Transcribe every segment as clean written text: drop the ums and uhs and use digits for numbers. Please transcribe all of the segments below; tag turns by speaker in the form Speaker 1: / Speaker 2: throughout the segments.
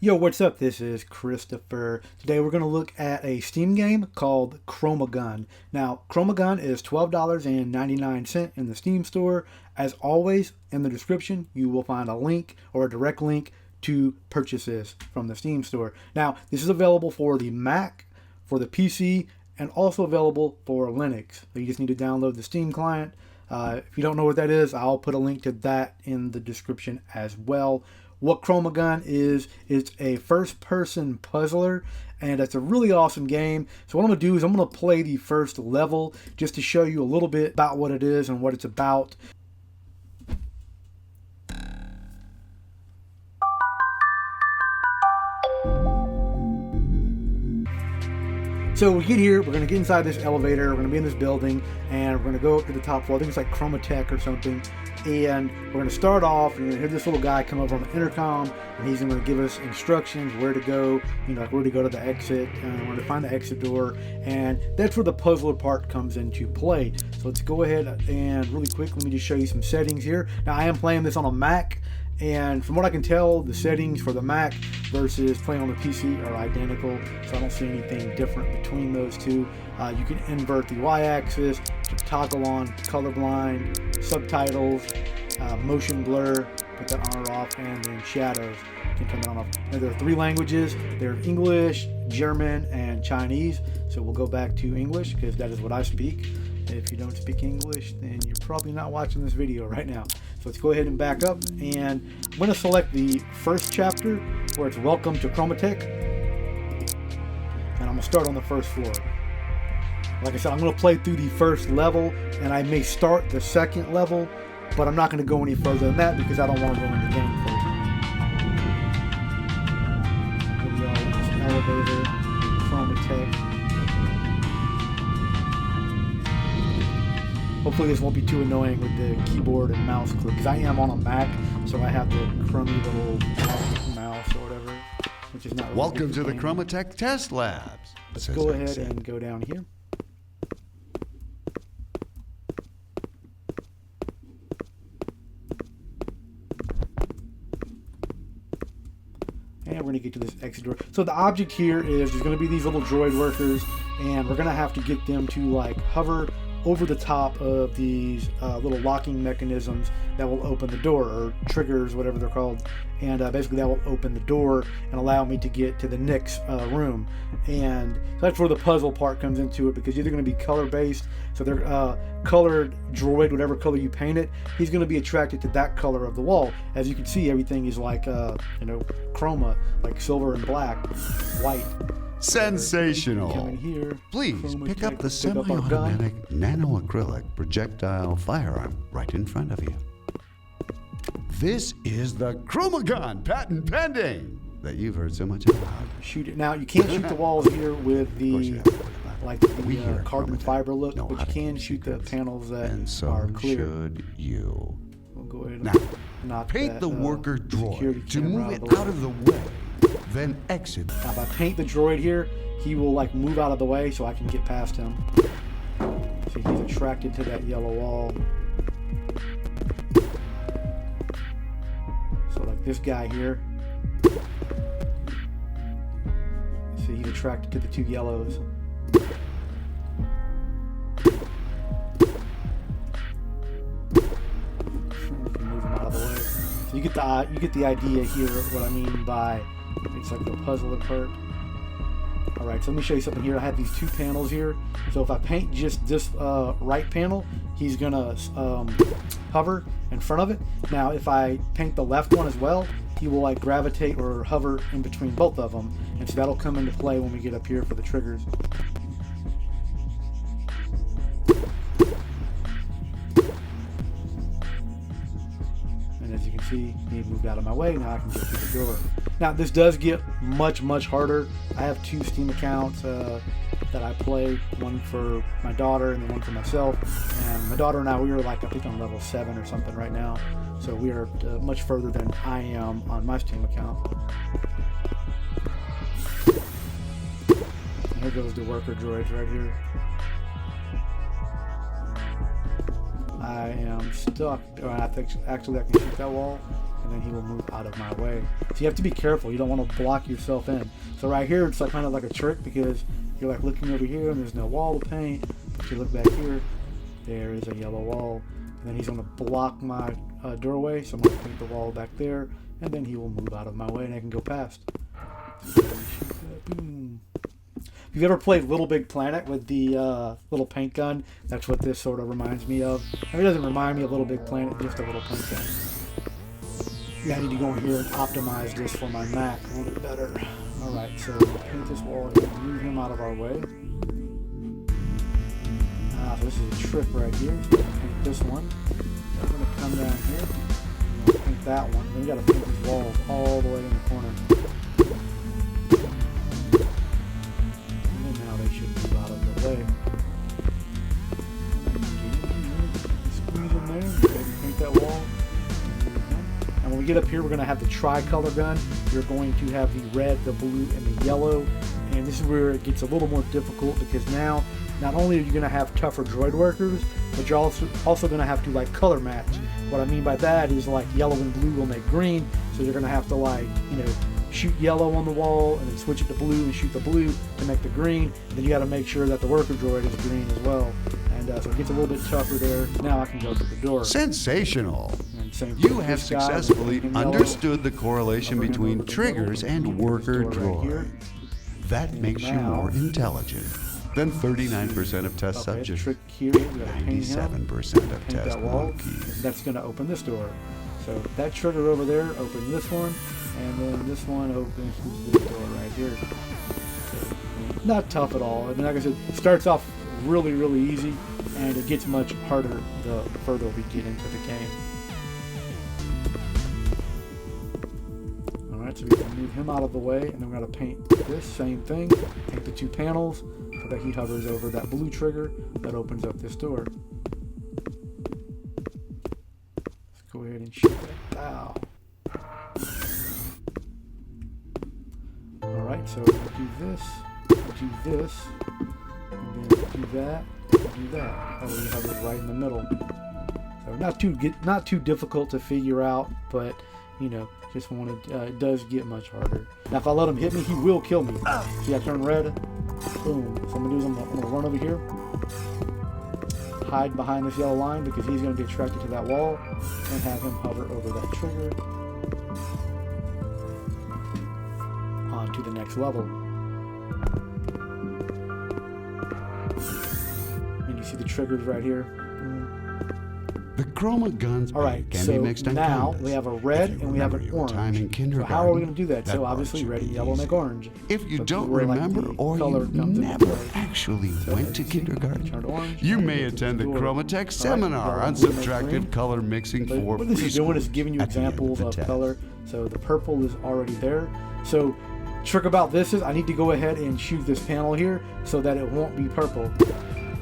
Speaker 1: Yo, what's up? This is Christopher. Today we're going to look at a Steam game called ChromaGun. Now, ChromaGun is $12.99 in the Steam store. As always, in the description, you will find a link or a direct link to purchase this from the Steam store. Now, this is available for the Mac, for the PC, and also available for Linux. So you just need to download the Steam client. If you don't know what that is, I'll put a link to that in the description as well. What ChromaGun is, it's a first-person puzzler, and it's a really awesome game. So what I'm going to do is I'm going to play the first level just to show you a little bit about what it is and what it's about. So we get here, we're going to get inside this elevator, we're going to be in this building, and we're going to go up to the top floor. I think it's like Chromatech or something. And we're going to start off, and you're going to hear this little guy come over on the intercom, and he's going to give us instructions where to go, like where to go to the exit, and where to find the exit door. And that's where the puzzler part comes into play. So let's go ahead and really quick, let me just show you some settings here. Now I am playing this on a Mac, and from what I can tell, the settings for the Mac versus playing on the PC are identical, so I don't see anything different between those two. You can invert the y-axis, toggle on colorblind, subtitles, motion blur, put that on or off, and then shadows, you can turn that on or off. Now there are 3 languages. There's English, German, and Chinese. So we'll go back to English because that is what I speak. If you don't speak English, then you're probably not watching this video right now. So let's go ahead and back up, and I'm going to select the first chapter where it's Welcome to Chromatech, and I'm going to start on the first floor. Like I said, I'm going to play through the first level, and I may start the second level, but I'm not going to go any further than that because I don't want to ruin the game for you. Here we are, this elevator, Chromatech. Hopefully this won't be too annoying with the keyboard and mouse click, because I am on a Mac, so I have the crummy little mouse or whatever, which is not really
Speaker 2: Welcome to the Chromatech Test Labs.
Speaker 1: Let's go ahead and go down here. And we're going to get to this exit door. So the object here is there's going to be these little droid workers, and we're going to have to get them to like hover over the top of these little locking mechanisms that will open the door, or triggers, whatever they're called, and basically that will open the door and allow me to get to the next room. And so that's where the puzzle part comes into it, because you're going to be color based, so they're colored droid, whatever color you paint it, he's going to be attracted to that color of the wall. As you can see, everything is like chroma, like silver and black, white.
Speaker 2: Sensational.
Speaker 1: Here,
Speaker 2: please pick up the semi-automatic nano-acrylic projectile firearm right in front of you. This is the ChromaGun, patent pending, that you've heard so much about.
Speaker 1: Shoot it. Now, you can't shoot the walls here with the carbon fiber look, but you can shoot the panels that are clear.
Speaker 2: Should you.
Speaker 1: We'll go ahead
Speaker 2: now,
Speaker 1: and
Speaker 2: paint the worker droid to move it out of the way. Then exit.
Speaker 1: Now, if I paint the droid here, he will move out of the way so I can get past him. So he's attracted to that yellow wall. So like this guy here. See, he's attracted to the 2 yellows. Move him out of the way. So you get the idea here of what I mean by it's like the puzzler part. Alright, so let me show you something here. I have these 2 panels here. So if I paint just this right panel, he's going to hover in front of it. Now if I paint the left one as well, he will gravitate or hover in between both of them. And so that'll come into play when we get up here for the triggers. And as you can see, he moved out of my way. Now I can get through the door. Now this does get much harder. I have 2 Steam accounts that I play, one for my daughter and then one for myself. And my daughter and I, we are I think on level 7 or something right now. So we are much further than I am on my Steam account. And here goes the WorkerDroids right here. I am stuck. I think actually I can shoot that wall. and then he will move out of my way. So you have to be careful. You don't want to block yourself in. So right here, it's like kind of like a trick because you're like looking over here and there's no wall to paint. If you look back here, there is a yellow wall. And then he's going to block my doorway. So I'm going to paint the wall back there, and then he will move out of my way and I can go past. Boom. If you've ever played Little Big Planet with the little paint gun, that's what this sort of reminds me of. I mean, it doesn't remind me of Little Big Planet, just a little paint gun. Yeah, I need to go in here and optimize this for my Mac a little bit better. Alright, so paint this wall here, move him out of our way. So this is a trick right here. So I'm going to paint this one. I'm going to come down here. I'm going to paint that one. Then we got to paint these walls all the way in the corner. Way. Squeeze in there, paint that wall. And when we get up here, we're going to have the tri-color gun. You're going to have the red, the blue, and the yellow. And this is where it gets a little more difficult because now, not only are you going to have tougher droid workers, but you're also going to have to like color match. What I mean by that is like yellow and blue will make green, so you're going to have to like, shoot yellow on the wall and then switch it to blue and shoot the blue to make the green. Then you got to make sure that the worker droid is green as well. And so it gets a little bit tougher there. Now I can go to the door.
Speaker 2: Sensational! You have successfully understood the correlation between triggers and worker droids. That makes you more intelligent than 39% of test subjects.
Speaker 1: Trick here,
Speaker 2: 97% of test monkeys.
Speaker 1: That's going to open this door. So that trigger over there, open this one. And then this one opens this door right here. So, not tough at all. I mean, like I said, it starts off really, really easy, and it gets much harder the further we get into the game. Alright, so we can move him out of the way, and then we're going to paint this same thing. Paint the two panels so that he hovers over that blue trigger that opens up this door. Let's go ahead and shoot that. Wow. Alright, so do this, and then do that, and do that. Oh, we have it right in the middle. So not too difficult to figure out, but just wanted it does get much harder. Now if I let him hit me, he will kill me. See, I turn red. Boom. So I'm gonna I'm gonna run over here, hide behind this yellow line because he's gonna get attracted to that wall, and have him hover over that trigger. To the next level. And you see the triggers right here.
Speaker 2: The ChromaGun's
Speaker 1: Alright,
Speaker 2: can
Speaker 1: so
Speaker 2: be mixed on
Speaker 1: now
Speaker 2: canvas.
Speaker 1: we have a red and we have an orange. So how are we going to do that? So obviously red and yellow make orange.
Speaker 2: If you
Speaker 1: so
Speaker 2: don't remember or you never actually went to kindergarten, you may attend the Chromatech seminar on subtractive color mixing for
Speaker 1: what this is doing is giving you examples of color. So the purple is already there. So trick about this is I need to go ahead and shoot this panel here so that it won't be purple.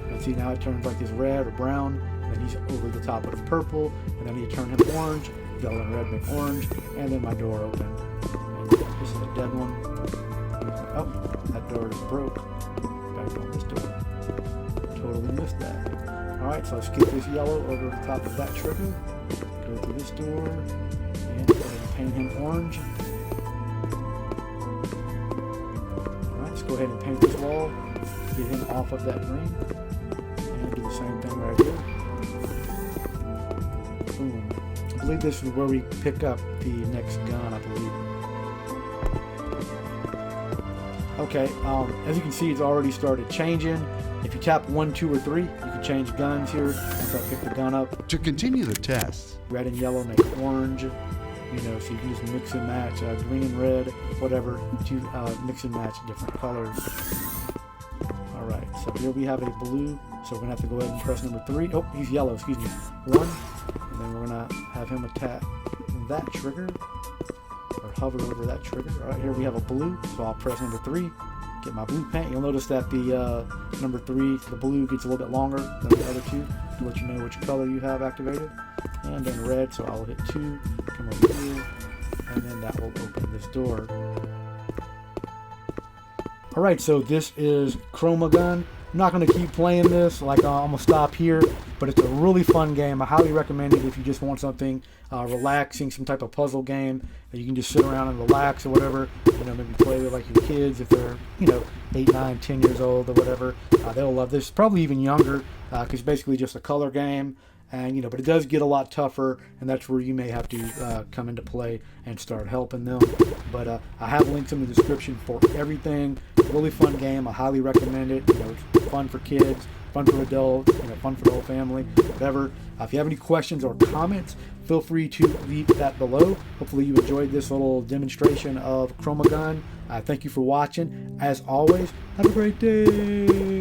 Speaker 1: And see, now it turns like this red or brown, and then he's over the top of purple, and then I need to turn him orange, yellow and red make orange, and then my door opened. And this is a dead one. Oh, that door is broke. Gotta go on this door. Totally missed that. Alright, so let's get this yellow over the top of that trigger, go through this door, and go ahead and paint him orange. Go ahead and paint this wall, get him off of that green, and do the same thing right here. Boom. I believe this is where we pick up the next gun, I believe. Okay, as you can see, it's already started changing. If you tap 1, 2, or 3, you can change guns here. Once I pick the gun up.
Speaker 2: To continue the test,
Speaker 1: red and yellow make orange. So you can just mix and match green and red, whatever, to mix and match different colors. Alright, so here we have a blue, so we're going to have to go ahead and press number 3. Oh, he's yellow, excuse me. 1, and then we're going to have him attack that trigger, or hover over that trigger. Alright, here we have a blue, so I'll press number 3, get my blue paint. You'll notice that the number 3, the blue, gets a little bit longer than the other two, to let you know which color you have activated. And then red, so I'll hit 2, come over here, and then that will open this door. Alright, so this is ChromaGun. I'm not going to keep playing this. Like, I'm going to stop here. But it's a really fun game. I highly recommend it if you just want something relaxing, some type of puzzle game that you can just sit around and relax or whatever. You know, maybe play with like your kids if they're, you know, 8, 9, 10 years old or whatever. They'll love this. Probably even younger, because it's basically just a color game. And, you know, but it does get a lot tougher, and that's where you may have to come into play and start helping them. But I have links in the description for everything. Really fun game. I highly recommend it. You know, it's fun for kids, fun for adults, you know, fun for the whole family, whatever. If you have any questions or comments, feel free to leave that below. Hopefully you enjoyed this little demonstration of ChromaGun. Thank you for watching. As always, have a great day.